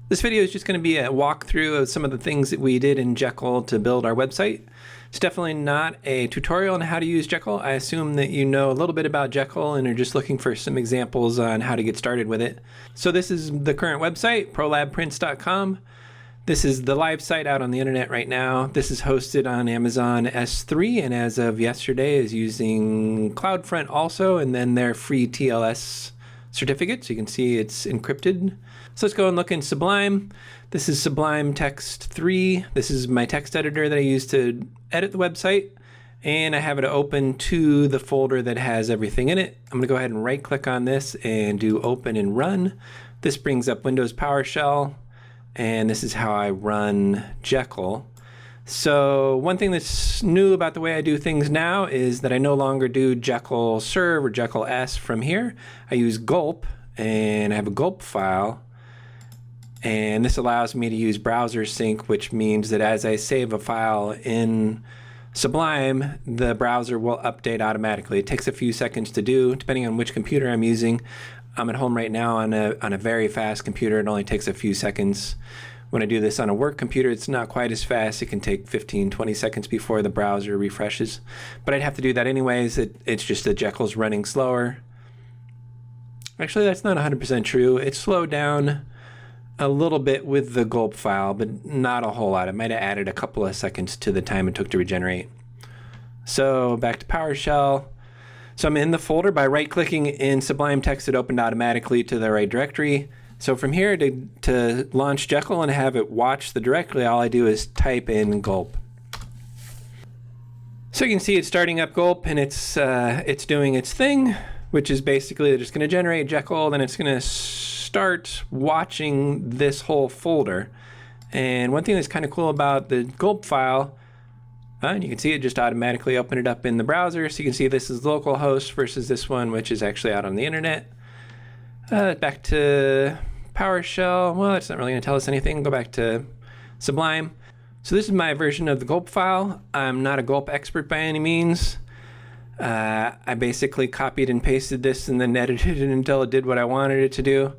This video is just going to be a walkthrough of some of the things that we did in Jekyll to build our website. It's definitely not a tutorial on how to use Jekyll. I assume that you know a little bit about Jekyll and are just looking for some examples on how to get started with it. So this is the current website, prolabprints.com. This is the live site out on the internet right now. This is hosted on Amazon S3 and as of yesterday is using CloudFront also, and then their free TLS certificate, so you can see it's encrypted. So let's go and look in Sublime. This is Sublime Text 3. This is my text editor that I use to edit the website, and I have it open to the folder that has everything in it. I'm going to go ahead and right click on this and do open and run. This brings up Windows PowerShell, and this is how I run Jekyll. So one thing that's new about the way I do things now is that I no longer do Jekyll serve or Jekyll S from here. I use Gulp, and I have a Gulp file, and this allows me to use browser sync, which means that as I save a file in Sublime, the browser will update automatically. It takes a few seconds to do, depending on which computer I'm using. I'm at home right now on a very fast computer. It only takes a few seconds. When I do this on a work computer, it's not quite as fast. It can take 15-20 seconds before the browser refreshes. But I'd have to do that anyways. It's just that Jekyll's running slower. Actually, that's not 100% true. It slowed down a little bit with the Gulp file, but not a whole lot. It might have added a couple of seconds to the time it took to regenerate. So back to PowerShell. So I'm in the folder. By right-clicking in Sublime Text, it opened automatically to the right directory. So from here to launch Jekyll and have it watch the directory, all I do is type in Gulp. So you can see it's starting up Gulp, and it's doing its thing, which is basically just going to generate Jekyll, then it's going to start watching this whole folder. And one thing that's kind of cool about the Gulp file, and you can see it just automatically open it up in the browser. So you can see this is localhost versus this one, which is actually out on the internet. Back to PowerShell. Well, it's not really going to tell us anything. Go back to Sublime. So this is my version of the Gulp file. I'm not a Gulp expert by any means. I basically copied and pasted this and then edited it until it did what I wanted it to do.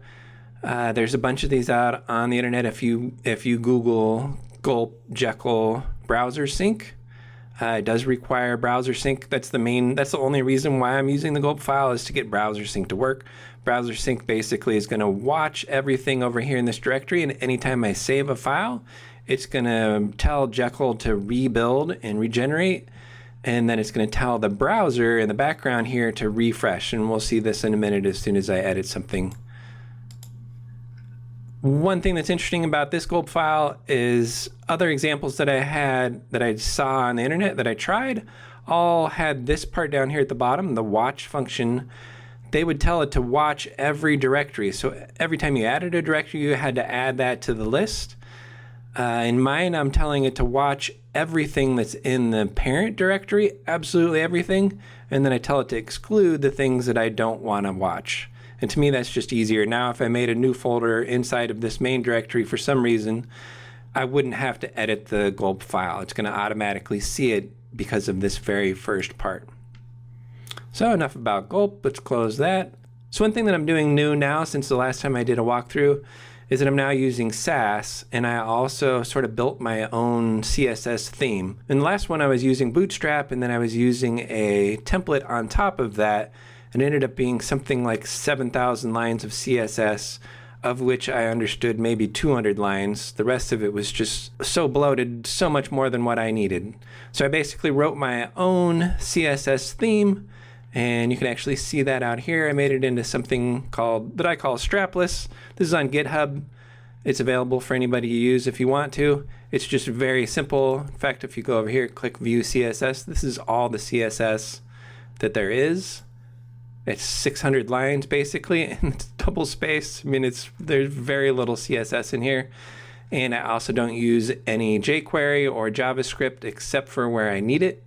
There's a bunch of these out on the internet. If you Google Gulp Jekyll browser sync, it does require browser sync. That's the only reason why I'm using the Gulp file, is to get browser sync to work. Browser sync basically is going to watch everything over here in this directory, and anytime I save a file, it's going to tell Jekyll to rebuild and regenerate, and then it's going to tell the browser in the background here to refresh, and we'll see this in a minute as soon as I edit something. One thing that's interesting about this Gulp file is other examples that I saw on the internet that I tried all had this part down here at the bottom, the watch function. They would tell it to watch every directory. So every time you added a directory, you had to add that to the list. In mine, I'm telling it to watch everything that's in the parent directory, absolutely everything. And then I tell it to exclude the things that I don't want to watch. And to me, that's just easier. Now, if I made a new folder inside of this main directory for some reason, I wouldn't have to edit the Gulp file. It's going to automatically see it because of this very first part. So enough about Gulp. Let's close that. So one thing that I'm doing new now since the last time I did a walkthrough is that I'm now using Sass, and I also sort of built my own CSS theme. In the last one, I was using Bootstrap, and then I was using a template on top of that, and it ended up being something like 7,000 lines of CSS, of which I understood maybe 200 lines. The rest of it was just so bloated, so much more than what I needed. So I basically wrote my own CSS theme, and you can actually see that out here. I made it into something that I call strapless. This is on GitHub. It's available for anybody to use if you want to. It's just very simple. In fact, if you go over here, click View CSS, this is all the CSS that there is. It's 600 lines basically, and it's double spaced. I mean, there's very little CSS in here. And I also don't use any jQuery or JavaScript except for where I need it.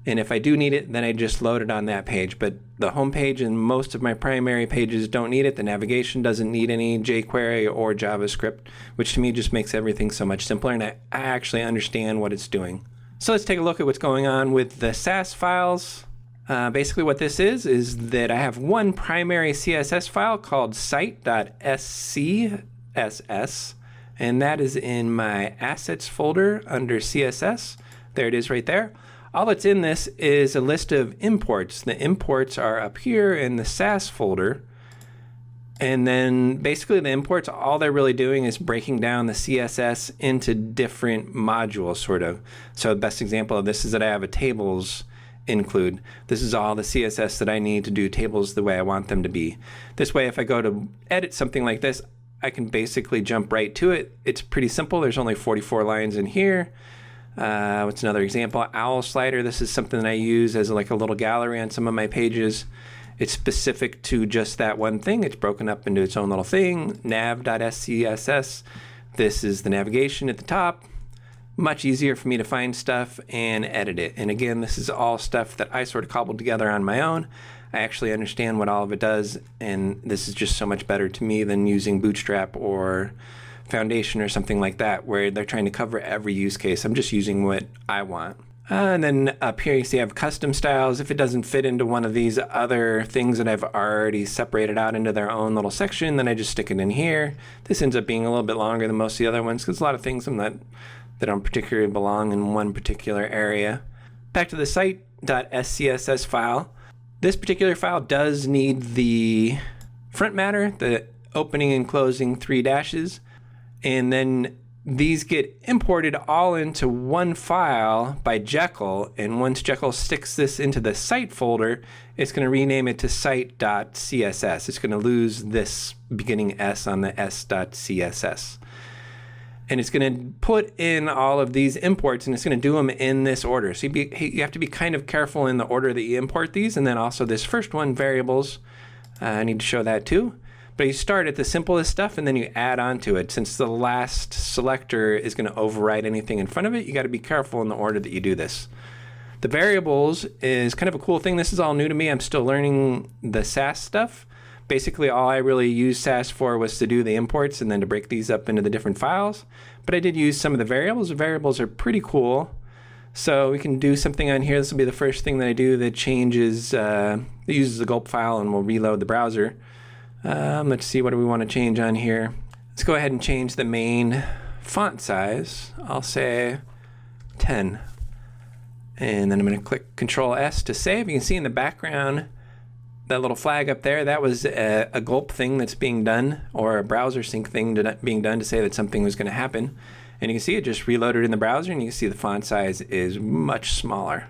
And if I do need it, then I just load it on that page. But the home page and most of my primary pages don't need it. The navigation doesn't need any jQuery or JavaScript, which to me just makes everything so much simpler, and I actually understand what it's doing. So let's take a look at what's going on with the Sass files. Basically what this is that I have one primary CSS file called site.sc .ss, and that is in my assets folder under CSS. There it is right there. All that's in this is a list of imports. The imports are up here in the Sass folder. And then basically the imports, all they're really doing is breaking down the CSS into different modules, sort of. So the best example of this is that I have a tables include. This is all the CSS that I need to do tables the way I want them to be. This way, if I go to edit something like this, I can basically jump right to it. It's pretty simple. There's only 44 lines in here. What's another example? Owl slider. This is something that I use as like a little gallery on some of my pages. It's specific to just that one thing. It's broken up into its own little thing. Nav.scss. This is the navigation at the top. Much easier for me to find stuff and edit it. And again, this is all stuff that I sort of cobbled together on my own. I actually understand what all of it does, and this is just so much better to me than using Bootstrap or Foundation or something like that, where they're trying to cover every use case. I'm just using what I want. And then up here you see I have custom styles. If it doesn't fit into one of these other things that I've already separated out into their own little section, then I just stick it in here. This ends up being a little bit longer than most of the other ones because a lot of things that don't particularly belong in one particular area. Back to the site.scss file. This particular file does need the front matter, the opening and closing 3 dashes, and then these get imported all into one file by Jekyll, and once Jekyll sticks this into the site folder, it's going to rename it to site.css. It's going to lose this beginning S on the s.css. And it's going to put in all of these imports, and it's going to do them in this order. So you have to be kind of careful in the order that you import these, and then also this first one, variables. I need to show that too. But you start at the simplest stuff, and then you add on to it. Since the last selector is going to override anything in front of it, you got to be careful in the order that you do this. The variables is kind of a cool thing. This is all new to me. I'm still learning the Sass stuff. Basically, all I really used Sass for was to do the imports and then to break these up into the different files. But I did use some of the variables. The variables are pretty cool. So we can do something on here. This will be the first thing that I do that changes, it uses a Gulp file and will reload the browser. Let's see, what do we want to change on here? Let's go ahead and change the main font size. I'll say 10. And then I'm going to click Control S to save. You can see in the background, that little flag up there, that was a Gulp thing that's being done, or a browser sync thing being done to say that something was going to happen. And you can see it just reloaded in the browser, and you can see the font size is much smaller.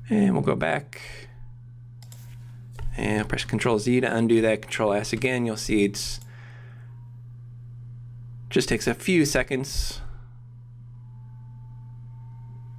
And we'll go back and press Control Z to undo that. Control S again. You'll see it's just takes a few seconds.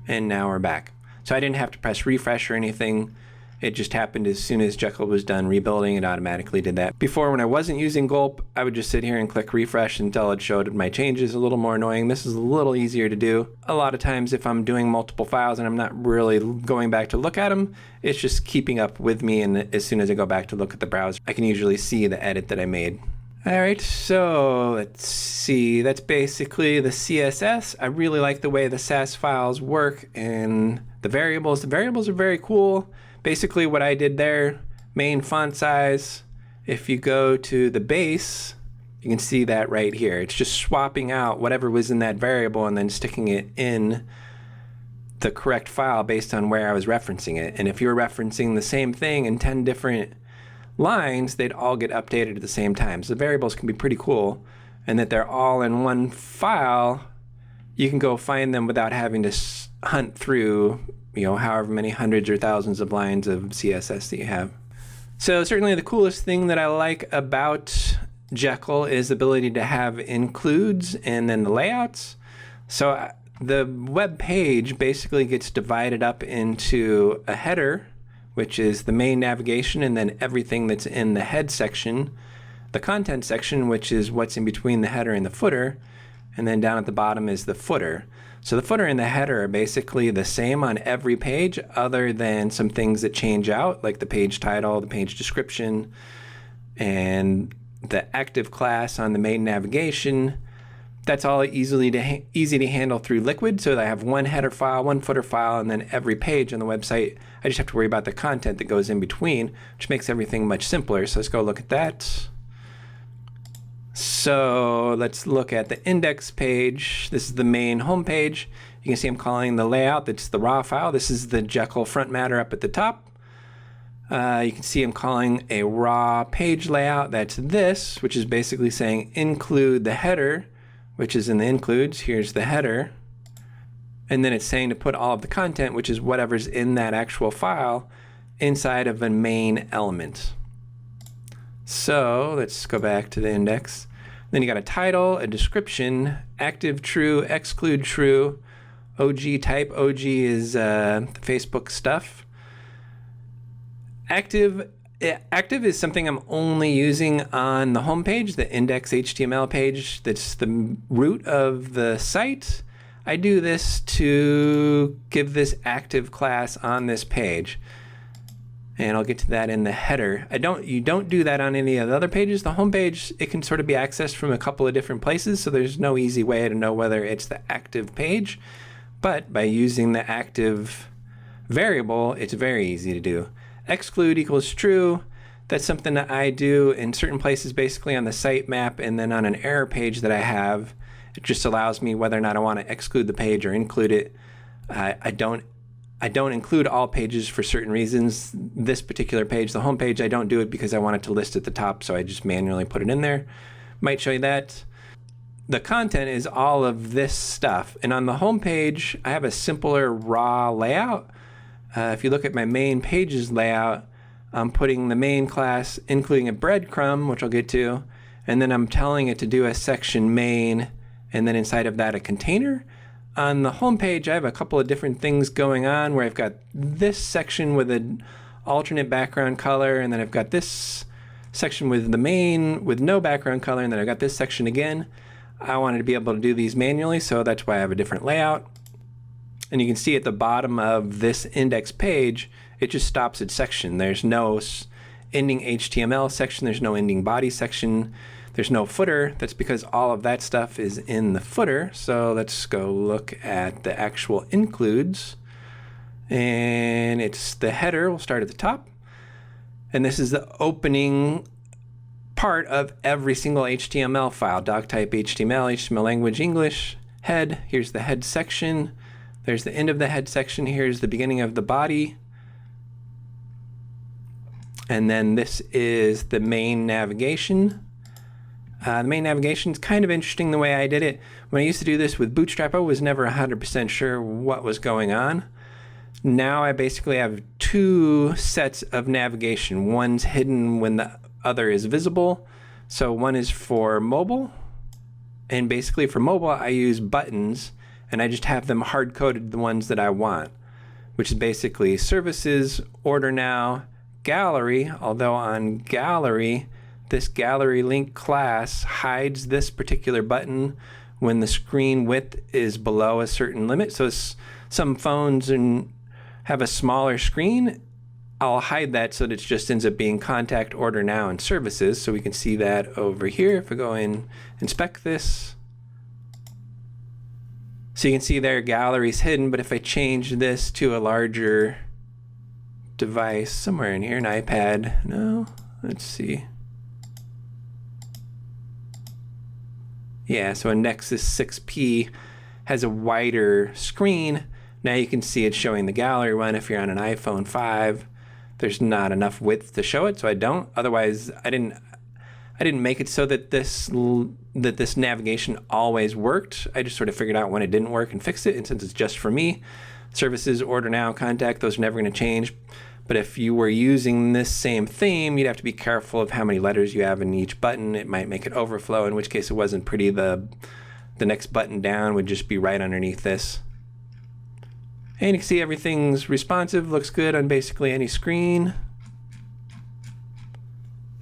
And now we're back. So I didn't have to press refresh or anything. It just happened as soon as Jekyll was done rebuilding, it automatically did that. Before, when I wasn't using Gulp, I would just sit here and click refresh until it showed my changes. A little more annoying. This is a little easier to do. A lot of times if I'm doing multiple files and I'm not really going back to look at them, it's just keeping up with me, and as soon as I go back to look at the browser, I can usually see the edit that I made. Alright, so let's see. That's basically the CSS. I really like the way the Sass files work, and the variables. The variables are very cool. Basically what I did there, main font size, if you go to the base, you can see that right here. It's just swapping out whatever was in that variable and then sticking it in the correct file based on where I was referencing it. And if you were referencing the same thing in 10 different lines, they'd all get updated at the same time. So the variables can be pretty cool, and that they're all in one file. You can go find them without having to hunt through, however many hundreds or thousands of lines of CSS that you have. So certainly the coolest thing that I like about Jekyll is the ability to have includes and then the layouts. So the web page basically gets divided up into a header, which is the main navigation, and then everything that's in the head section, the content section, which is what's in between the header and the footer, and then down at the bottom is the footer. So the footer and the header are basically the same on every page, other than some things that change out, like the page title, the page description, and the active class on the main navigation. That's all easy to handle through Liquid. So I have one header file, one footer file, and then every page on the website, I just have to worry about the content that goes in between, which makes everything much simpler. So let's go look at that. So let's look at the index page. This is the main home page. You can see I'm calling the layout, that's the raw file. This is the Jekyll front matter up at the top. You can see I'm calling a raw page layout, that's this, which is basically saying include the header, which is in the includes. Here's the header. And then it's saying to put all of the content, which is whatever's in that actual file, inside of a main element. So let's go back to the index. Then you got a title, a description, active true, exclude true, OG type. OG is Facebook stuff. Active is something I'm only using on the home page, the index HTML page. That's the root of the site. I do this to give this active class on this page. And I'll get to that in the header. You don't do that on any of the other pages. The home page, it can sort of be accessed from a couple of different places, so there's no easy way to know whether it's the active page. But by using the active variable, it's very easy to do. Exclude equals true. That's something that I do in certain places, basically on the sitemap, and then on an error page that I have. It just allows me whether or not I want to exclude the page or include it. I don't include all pages for certain reasons. This particular page, the home page, I don't do it because I want it to list at the top, so I just manually put it in there. Might show you that. The content is all of this stuff. And on the home page, I have a simpler raw layout. If you look at my main pages layout, I'm putting the main class, including a breadcrumb, which I'll get to, and then I'm telling it to do a section main, and then inside of that a container. On the home page, I have a couple of different things going on where I've got this section with an alternate background color, and then I've got this section with the main with no background color, and then I've got this section again. I wanted to be able to do these manually, so that's why I have a different layout. And you can see at the bottom of this index page, it just stops at section. There's no ending HTML section, there's no ending body section, there's no footer. That's because all of that stuff is in the footer. So let's go look at the actual includes. And it's the header, we'll start at the top. And this is the opening part of every single HTML file. Doc type HTML, HTML language English, head. Here's the head section. There's the end of the head section. Here's the beginning of the body. And then this is the main navigation. The main navigation is kind of interesting the way I did it. When I used to do this with Bootstrap, I was never 100% sure what was going on. Now I basically have two sets of navigation. One's hidden when the other is visible. So one is for mobile. And basically for mobile, I use buttons, and I just have them hard-coded the ones that I want, which is basically services, order now, gallery, although on gallery, this gallery link class hides this particular button when the screen width is below a certain limit. So some phones have a smaller screen. I'll hide that so that it just ends up being contact, order now, and services. So we can see that over here. If we go in, inspect this. So you can see there gallery's hidden, but if I change this to a larger device, somewhere in here, an iPad, no, let's see. Yeah, so a Nexus 6P has a wider screen. Now you can see it's showing the gallery one. If you're on an iPhone 5, there's not enough width to show it, so I don't. Otherwise, I didn't make it so that this navigation always worked. I just sort of figured out when it didn't work and fixed it. And since it's just for me, services, order now, contact, those are never going to change. But if you were using this same theme, you'd have to be careful of how many letters you have in each button. It might make it overflow, in which case it wasn't pretty. The next button down would just be right underneath this. And you can see everything's responsive, looks good on basically any screen.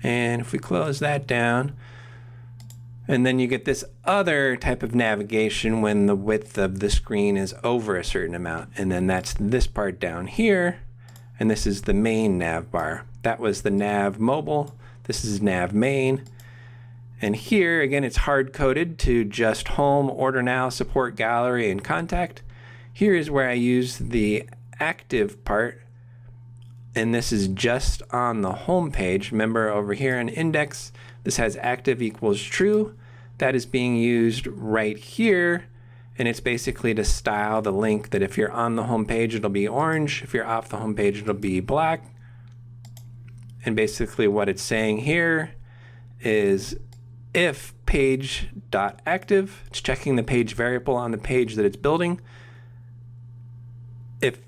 And if we close that down, and then you get this other type of navigation when the width of the screen is over a certain amount. And then that's this part down here. And this is the main nav bar. That was the nav mobile. This is nav main. And here, again, it's hard-coded to just home, order now, support, gallery, and contact. Here is where I use the active part. And this is just on the home page. Remember over here in index, This has active equals true. That is being used right here. And it's basically to style the link that if you're on the home page, it'll be orange. If you're off the home page, it'll be black. And basically what it's saying here is if page.active, it's checking the page variable on the page that it's building. If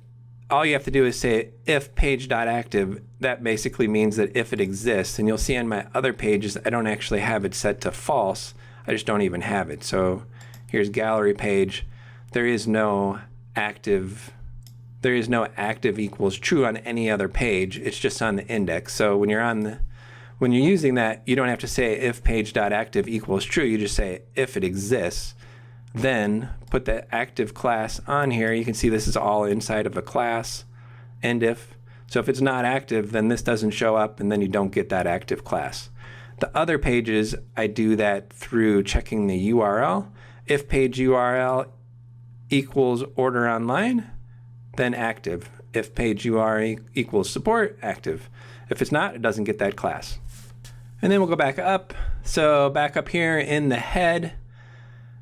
all you have to do is say if page.active, that basically means that if it exists, and you'll see on my other pages, I don't actually have it set to false. I just don't even have it. So here's gallery page. There is no active equals true on any other page. It's just on the index. So when you're using that, you don't have to say if page.active equals true. You just say if it exists. Then put the active class on here. You can see this is all inside of a class, end if. So if it's not active, then this doesn't show up, and then you don't get that active class. The other pages, I do that through checking the URL. If page URL equals order online, then active. If page URL equals support, active. If it's not, it doesn't get that class. And then we'll go back up. So back up here in the head,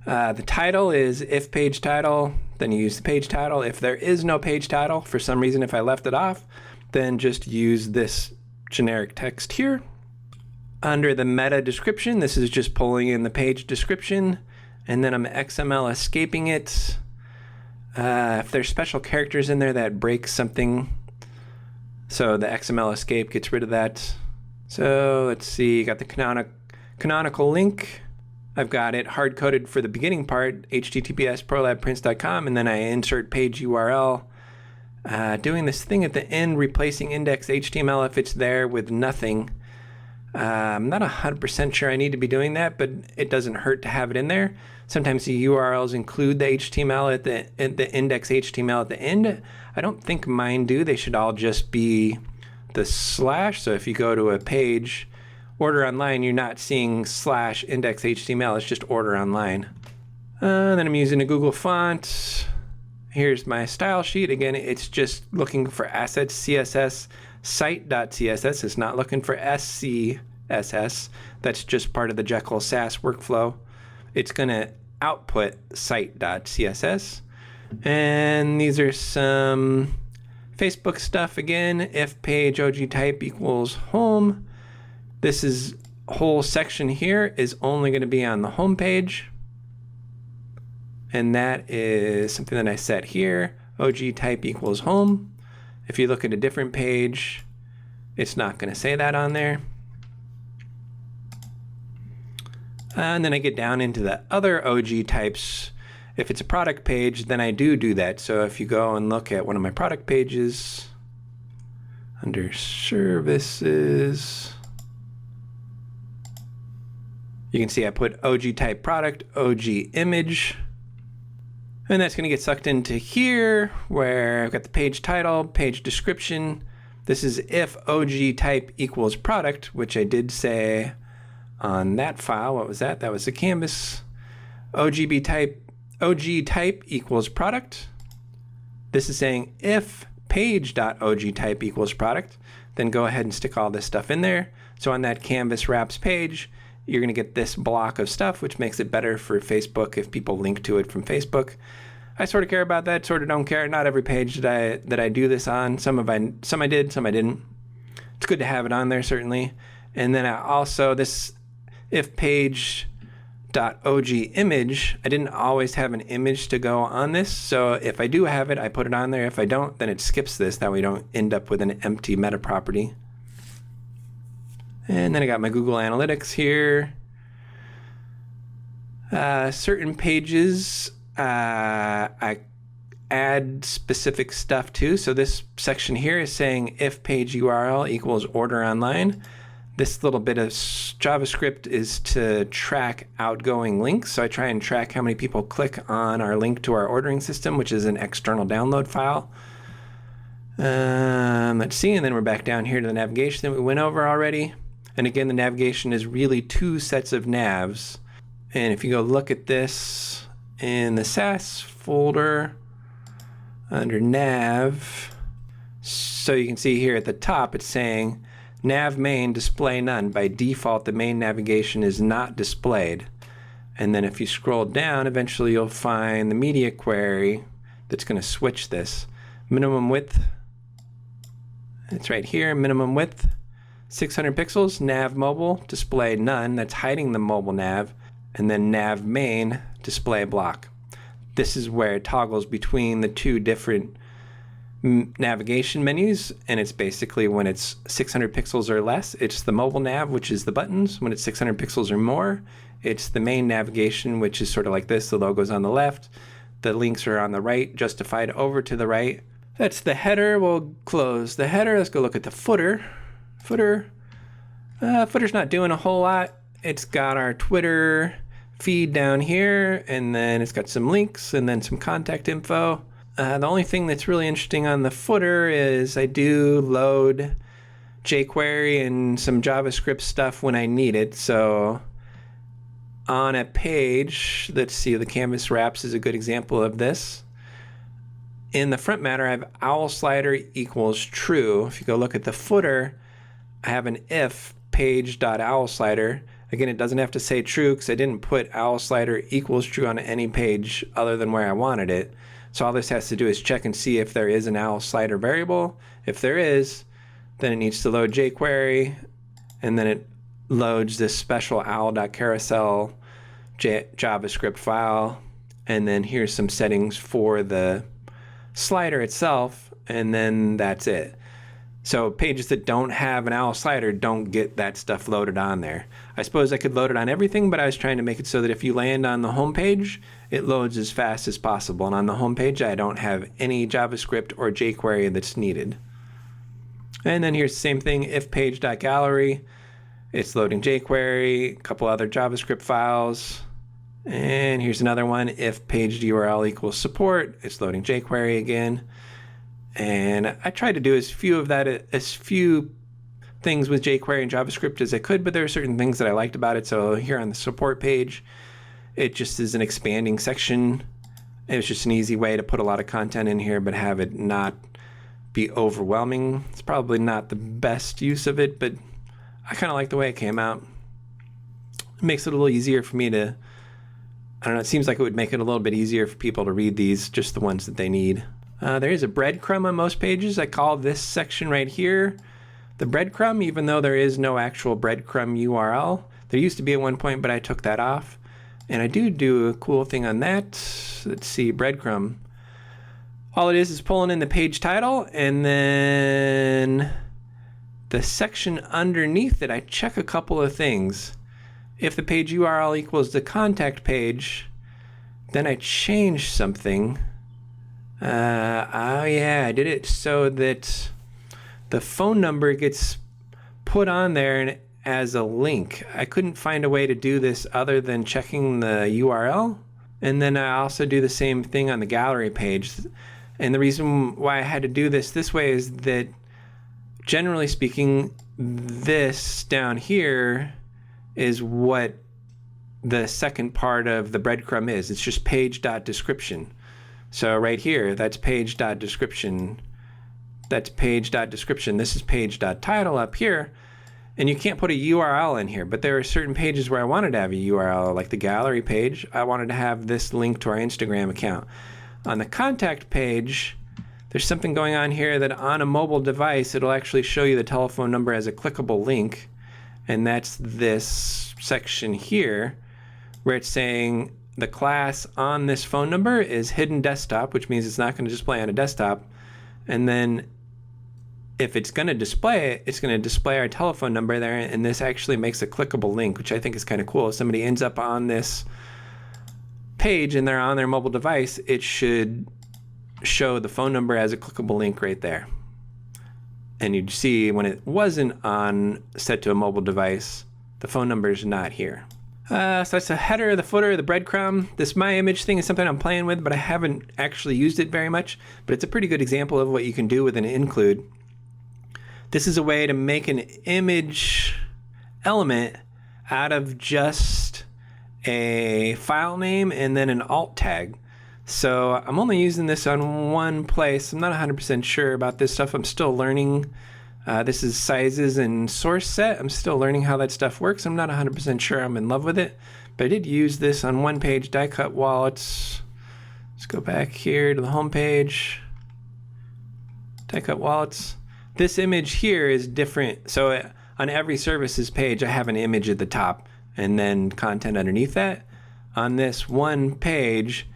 the title is if page title, then you use the page title. If there is no page title, for some reason, if I left it off, then just use this generic text here. Under the meta description, this is just pulling in the page description, and then I'm XML escaping it. If there's special characters in there that break something, so the XML escape gets rid of that. So let's see, got the canonical link. I've got it hard-coded for the beginning part, https://prolabprints.com, and then I insert page URL. Doing this thing at the end, replacing index HTML if it's there with nothing. I'm not 100% sure I need to be doing that, but it doesn't hurt to have it in there. Sometimes the URLs include the HTML at the index HTML at the end. I don't think mine do. They should all just be the slash. So if you go to a page, order online, you're not seeing slash index HTML. It's just order online. Then I'm using a Google font. Here's my style sheet. Again, it's just looking for assets, CSS, site.css. It's not looking for SCSS. That's just part of the Jekyll Sass workflow. It's going to output site.css. And these are some Facebook stuff again. If page OG type equals home. This is whole section here is only going to be on the home page. And that is something that I set here. OG type equals home. If you look at a different page, it's not going to say that on there. And then I get down into the other OG types. If it's a product page, then I do that. So if you go and look at one of my product pages, under services, you can see I put OG type product, OG image. And that's going to get sucked into here where I've got the page title, page description. This is if OG type equals product, which I did say on that file. What was that? That was the canvas. OG type equals product. This is saying if page.og type equals product, then go ahead and stick all this stuff in there. So on that canvas wraps page, you're going to get this block of stuff, which makes it better for Facebook if people link to it from Facebook. I sort of care about that, sort of don't care. Not every page that I do this on. Some I did, some I didn't. It's good to have it on there, certainly. And then I also, this if page.og image, I didn't always have an image to go on this. So if I do have it, I put it on there. If I don't, then it skips this. That way we don't end up with an empty meta property. And then I got my Google Analytics here. Certain pages I add specific stuff to. So this section here is saying if page URL equals order online. This little bit of JavaScript is to track outgoing links. So I try and track how many people click on our link to our ordering system, which is an external download file. Let's see, and then we're back down here to the navigation that we went over already. And again, the navigation is really two sets of navs. And if you go look at this in the Sass folder under nav, so you can see here at the top, it's saying nav main display none. By default, the main navigation is not displayed. And then if you scroll down, eventually you'll find the media query that's going to switch this. Minimum width, it's right here, minimum width, 600 pixels, nav mobile, display none, that's hiding the mobile nav, and then nav main, display block. This is where it toggles between the two different navigation menus, and it's basically when it's 600 pixels or less, it's the mobile nav, which is the buttons. When it's 600 pixels or more, it's the main navigation, which is sort of like this. The logo's on the left, the links are on the right, justified over to the right. That's the header. We'll close the header. Let's go look at the footer. Footer's not doing a whole lot. It's got our Twitter feed down here, and then it's got some links and then some contact info. The only thing that's really interesting on the footer is I do load jQuery and some JavaScript stuff when I need it. So on a page, let's see, the canvas wraps is a good example of this. In the front matter, I have owl slider equals true. If you go look at the footer, I have an if page.owl slider. Again, it doesn't have to say true because I didn't put owl slider equals true on any page other than where I wanted it. So all this has to do is check and see if there is an owl slider variable. If there is, then it needs to load jQuery, and then it loads this special owl.carousel JavaScript file. And then here's some settings for the slider itself, and then that's it. So pages that don't have an owl slider don't get that stuff loaded on there. I suppose I could load it on everything, but I was trying to make it so that if you land on the home page, it loads as fast as possible. And on the home page, I don't have any JavaScript or jQuery that's needed. And then here's the same thing, if page.gallery. It's loading jQuery, a couple other JavaScript files. And here's another one, if page URL equals support. It's loading jQuery again. And I tried to do as few things with jQuery and JavaScript as I could, but there are certain things that I liked about it. So here on the support page, it just is an expanding section. It was just an easy way to put a lot of content in here, but have it not be overwhelming. It's probably not the best use of it, but I kind of like the way it came out. It makes it a little easier for me to, I don't know, it seems like it would make it a little bit easier for people to read these, just the ones that they need. There is a breadcrumb on most pages. I call this section right here the breadcrumb, even though there is no actual breadcrumb URL. There used to be at one point, but I took that off. And I do a cool thing on that. Let's see, breadcrumb. All it is pulling in the page title, and then the section underneath it, I check a couple of things. If the page URL equals the contact page, then I change something. I did it so that the phone number gets put on there as a link. I couldn't find a way to do this other than checking the URL. And then I also do the same thing on the gallery page. And the reason why I had to do this way is that, generally speaking, this down here is what the second part of the breadcrumb is. It's just page.description. So right here, that's page.description. That's page.description. This is page.title up here. And you can't put a URL in here, but there are certain pages where I wanted to have a URL, like the gallery page. I wanted to have this link to our Instagram account. On the contact page, there's something going on here that on a mobile device, it'll actually show you the telephone number as a clickable link. And that's this section here, where it's saying the class on this phone number is hidden desktop, which means it's not going to display on a desktop. And then if it's going to display it, it's going to display our telephone number there. And this actually makes a clickable link, which I think is kind of cool. If somebody ends up on this page and they're on their mobile device, it should show the phone number as a clickable link right there. And you'd see when it wasn't set to a mobile device, the phone number is not here. So that's the header, the footer, the breadcrumb. This my image thing is something I'm playing with, but I haven't actually used it very much. But it's a pretty good example of what you can do with an include. This is a way to make an image element out of just a file name and then an alt tag. So I'm only using this on one place. I'm not 100% sure about this stuff. I'm still learning This is sizes and source set. I'm still learning how that stuff works. I'm not 100% sure I'm in love with it, but I did use this on one page, die cut wallets. Let's go back here to the home page, die cut wallets. This image here is different. So on every services page, I have an image at the top and then content underneath that. On this one page,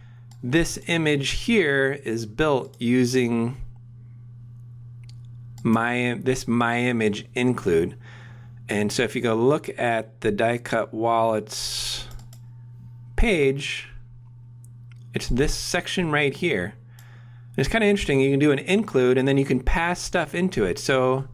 this image here is built using my image include. And so if you go look at the die cut wallets page, it's this section right here. It's kind of interesting. You can do an include and then you can pass stuff into it. So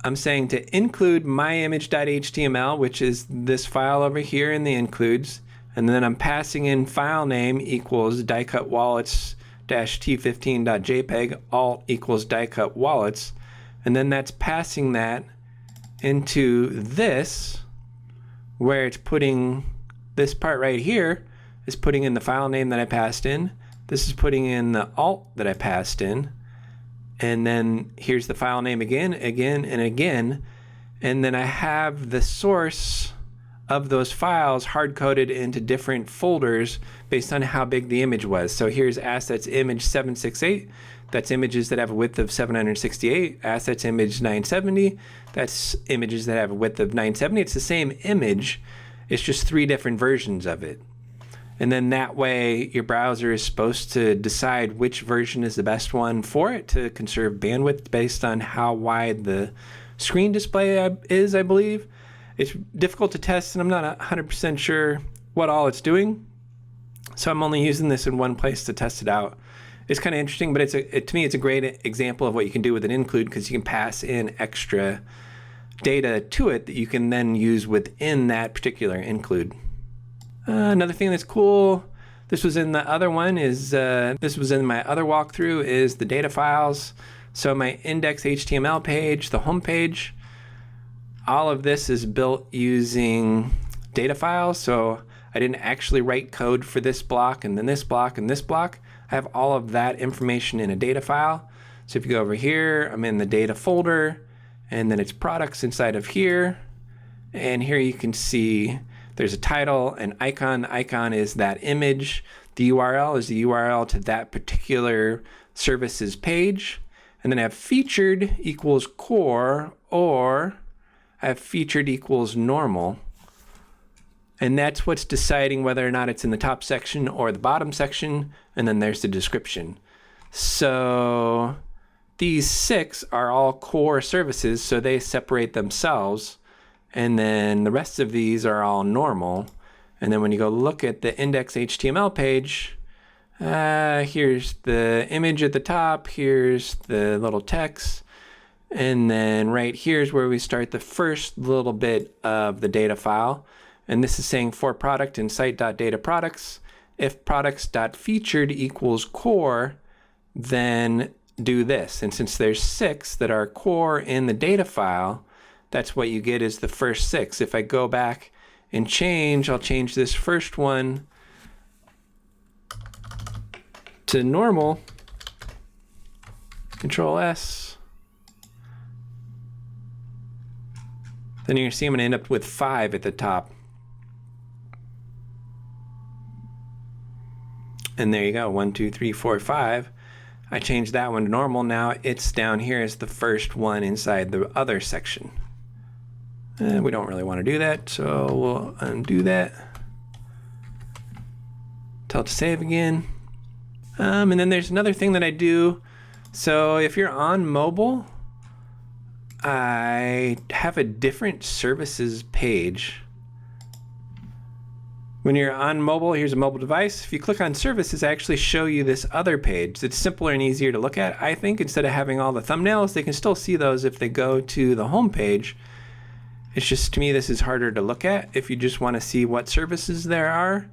I'm saying to include myimage.html, which is this file over here in the includes, and then I'm passing in file name equals die cut wallets -t15.jpg, alt equals die cut wallets, and then that's passing that into this, where it's putting this part right here is putting in the file name that I passed in. This is putting in the alt that I passed in. And then here's the file name again, and again. And then I have the source of those files hard-coded into different folders based on how big the image was. So here's assets image 768. That's images that have a width of 768. Assets image 970. That's images that have a width of 970. It's the same image. It's just 3 different versions of it. And then that way your browser is supposed to decide which version is the best one for it to conserve bandwidth based on how wide the screen display is, I believe. It's difficult to test and I'm not 100% sure what all it's doing. So I'm only using this in one place to test it out. It's kind of interesting, but to me it's a great example of what you can do with an include, because you can pass in extra data to it that you can then use within that particular include. Another thing that's cool, this was in the other one, is this was in my other walkthrough, is the data files. So my index.html page, the home page, all of this is built using data files. So I didn't actually write code for this block and then this block and this block. I have all of that information in a data file. So if you go over here, I'm in the data folder, and then it's products inside of here. And here you can see there's a title, an icon. The icon is that image. The URL is the URL to that particular services page. And then I have featured equals core, or I have featured equals normal. And that's what's deciding whether or not it's in the top section or the bottom section. And then there's the description. So these 6 are all core services, so they separate themselves. And then the rest of these are all normal. And then when you go look at the index.html page, here's the image at the top, here's the little text, and then right here's where we start the first little bit of the data file. And this is saying for product in site.dataproducts, if products.featured equals core, then do this. And since there's 6 that are core in the data file, that's what you get is the first 6. If I go back and change, I'll change this first one to normal, Control S. Then you're gonna see I'm gonna end up with 5 at the top. And there you go, 1, 2, 3, 4, 5. I changed that one to normal. Now it's down here as the first one inside the other section. We don't really want to do that, so we'll undo that. Tell it to save again. And then there's another thing that I do. So if you're on mobile, I have a different services page. When you're on mobile, here's a mobile device. If you click on services, I actually show you this other page. It's simpler and easier to look at, I think. Instead of having all the thumbnails, they can still see those if they go to the home page. It's just, to me, this is harder to look at. If you just want to see what services there are,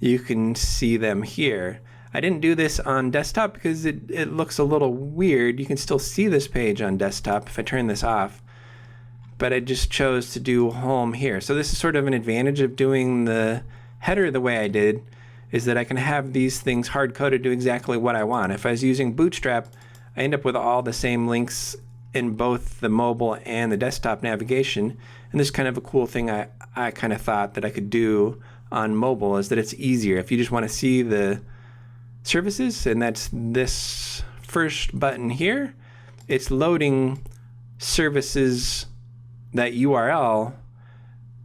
you can see them here. I didn't do this on desktop because it looks a little weird. You can still see this page on desktop if I turn this off, but I just chose to do home here. So this is sort of an advantage of doing the header the way I did, is that I can have these things hard-coded to exactly what I want. If I was using Bootstrap, I end up with all the same links in both the mobile and the desktop navigation. And this is kind of a cool thing I kind of thought that I could do on mobile, is that it's easier. If you just want to see the services, and that's this first button here, it's loading services, that URL,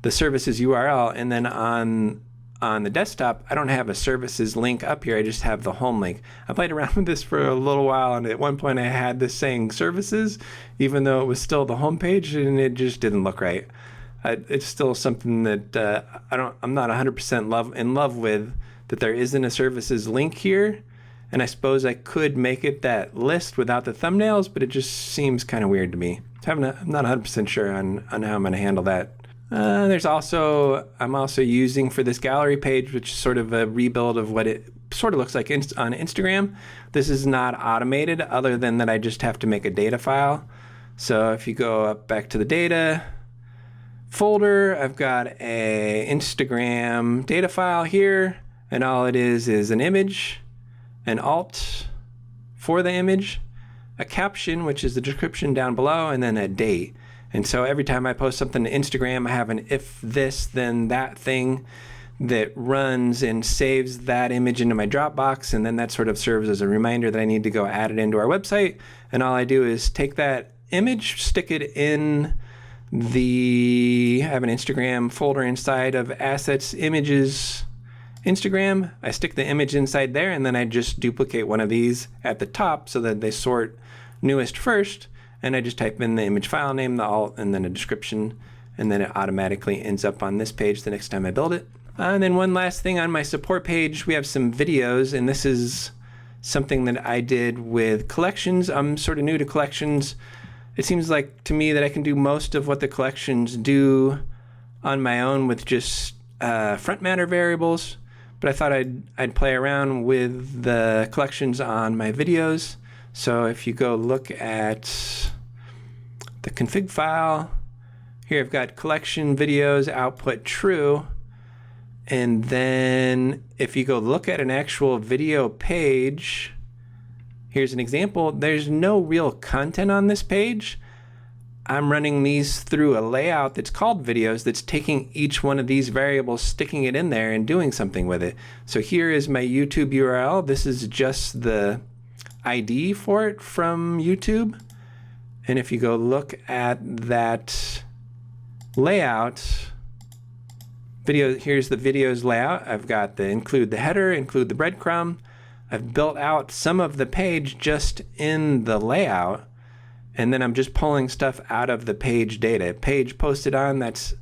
the services URL, and then on the desktop, I don't have a services link up here. I just have the home link. I played around with this for a little while, and at one point I had this saying services, even though it was still the home page, and it just didn't look right. It's still something that I'm not 100% in love with, that there isn't a services link here. And I suppose I could make it that list without the thumbnails, but it just seems kind of weird to me. So I'm not 100% sure on how I'm going to handle that. I'm also using for this gallery page, which is sort of a rebuild of what it sort of looks like on Instagram. This is not automated, other than that I just have to make a data file. So if you go up back to the data folder, I've got a Instagram data file here, and all it is an image, an alt for the image, a caption, which is the description down below, and then a date. And so every time I post something to Instagram, I have an if this, then that thing that runs and saves that image into my Dropbox, and then that sort of serves as a reminder that I need to go add it into our website. And all I do is take that image, stick it in I have an Instagram folder inside of Assets, Images, Instagram. I stick the image inside there, and then I just duplicate one of these at the top so that they sort newest first, and I just type in the image file name, the alt, and then a description, and then it automatically ends up on this page the next time I build it. And then one last thing, on my support page, we have some videos, and this is something that I did with collections. I'm sort of new to collections. It seems like to me that I can do most of what the collections do on my own with just front matter variables, but I thought I'd play around with the collections on my videos. So if you go look at the config file, here I've got collection videos output true, and then if you go look at an actual video page, here's an example. There's no real content on this page. I'm running these through a layout that's called videos, that's taking each one of these variables, sticking it in there, and doing something with it. So here is my YouTube URL. This is just the ID for it from YouTube. And if you go look at that layout, here's the videos layout. I've got include the header, include the breadcrumb. I've built out some of the page just in the layout, and then I'm just pulling stuff out of the page data. Page posted on, that's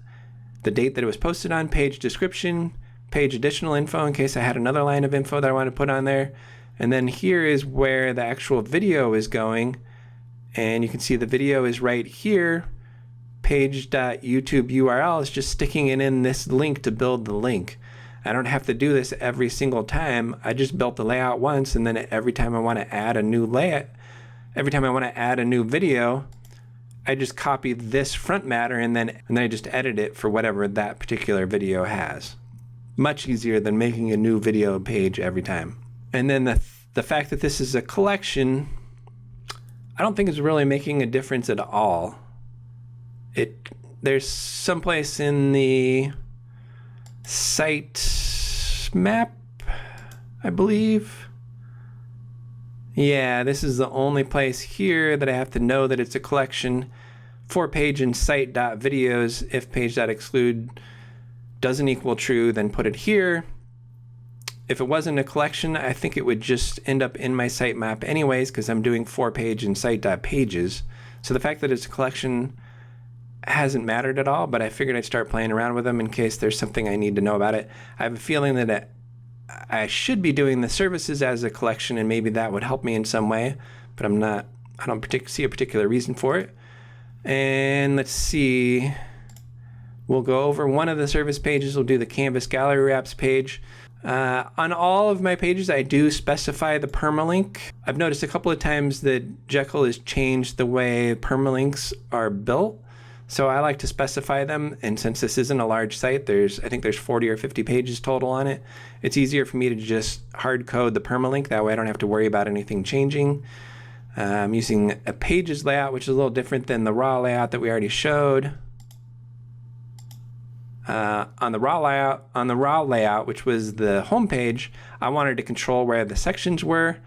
the date that it was posted on, page description, page additional info in case I had another line of info that I want to put on there. And then here is where the actual video is going, and you can see the video is right here. Page.youtube URL is just sticking it in this link to build the link. I don't have to do this every single time. I just built the layout once, and then every time I want to add a new layout, every time I want to add a new video, I just copy this front matter and then I just edit it for whatever that particular video has. Much easier than making a new video page every time. And then the fact that this is a collection, I don't think is really making a difference at all. There's someplace in the site map, I believe. Yeah, this is the only place here that I have to know that it's a collection. For page and site.videos, if page.exclude doesn't equal true, then put it here. If it wasn't a collection, I think it would just end up in my sitemap anyways, because I'm doing for page and site.pages. So the fact that it's a collection hasn't mattered at all, but I figured I'd start playing around with them in case there's something I need to know about it. I have a feeling that I should be doing the services as a collection, and maybe that would help me in some way, but I don't see a particular reason for it. And let's see, we'll go over one of the service pages. We'll do the Canvas Gallery Wraps page. On all of my pages, I do specify the permalink. I've noticed a couple of times that Jekyll has changed the way permalinks are built, so I like to specify them. And since this isn't a large site, I think there's 40 or 50 pages total on it. It's easier for me to just hard code the permalink. That way I don't have to worry about anything changing. I'm using a pages layout, which is a little different than the raw layout that we already showed. On the raw layout, which was the home page, I wanted to control where the sections were.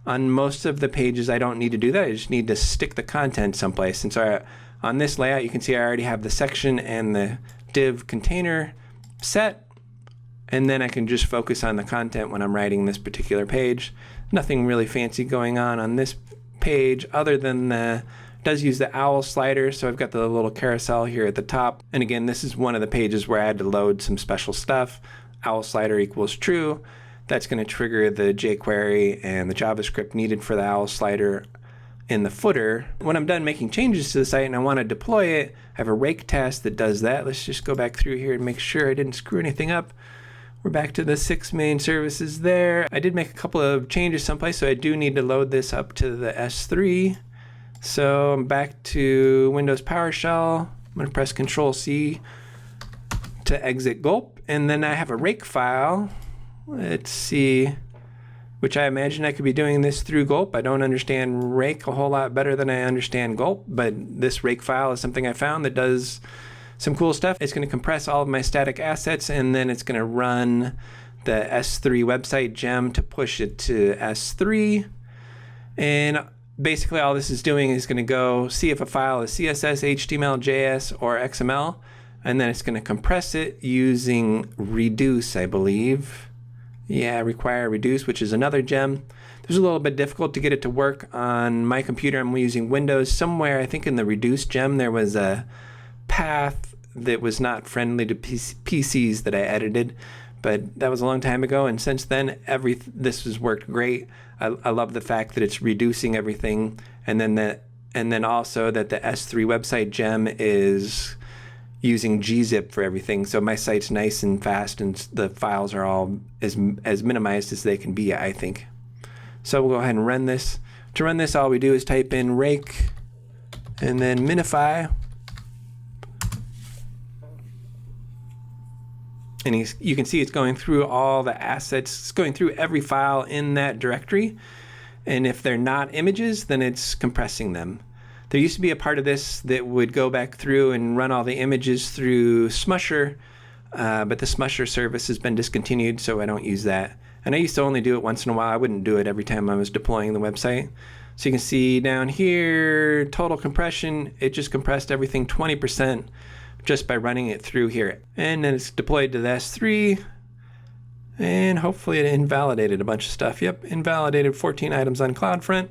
On most of the pages, I don't need to do that. I just need to stick the content someplace. And so on this layout, you can see I already have the section and the div container set. And then I can just focus on the content when I'm writing this particular page. Nothing really fancy going on this page other than does use the owl slider, so I've got the little carousel here at the top. And again, this is one of the pages where I had to load some special stuff. Owl slider equals true. That's going to trigger the jQuery and the JavaScript needed for the owl slider in the footer. When I'm done making changes to the site and I want to deploy it, I have a rake task that does that. Let's just go back through here and make sure I didn't screw anything up. We're back to the 6 main services there. I did make a couple of changes someplace, so I do need to load this up to the S3. So I'm back to Windows PowerShell. I'm going to press Control-C to exit Gulp. And then I have a rake file. Let's see, which I imagine I could be doing this through Gulp. I don't understand rake a whole lot better than I understand Gulp, but this rake file is something I found that does some cool stuff. It's going to compress all of my static assets, and then it's going to run the S3 website gem to push it to S3. And basically all this is doing is going to go see if a file is CSS, HTML, JS, or XML, and then it's going to compress it using reduce, I believe. Yeah, require reduce, which is another gem. It was a little bit difficult to get it to work on my computer. I'm using Windows. Somewhere, I think in the reduce gem, there was a path that was not friendly to PCs that I edited, but that was a long time ago, and since then this has worked great. I love the fact that it's reducing everything, and then also that the S3 website gem is using gzip for everything, so my site's nice and fast, and the files are all as minimized as they can be, I think. So we'll go ahead and run this. To run this, all we do is type in rake and then minify. And you can see it's going through all the assets. It's going through every file in that directory. And if they're not images, then it's compressing them. There used to be a part of this that would go back through and run all the images through Smusher, but the Smusher service has been discontinued, so I don't use that. And I used to only do it once in a while. I wouldn't do it every time I was deploying the website. So you can see down here, total compression, it just compressed everything 20%. Just by running it through here. And then it's deployed to the S3, and hopefully it invalidated a bunch of stuff. Yep, invalidated 14 items on CloudFront.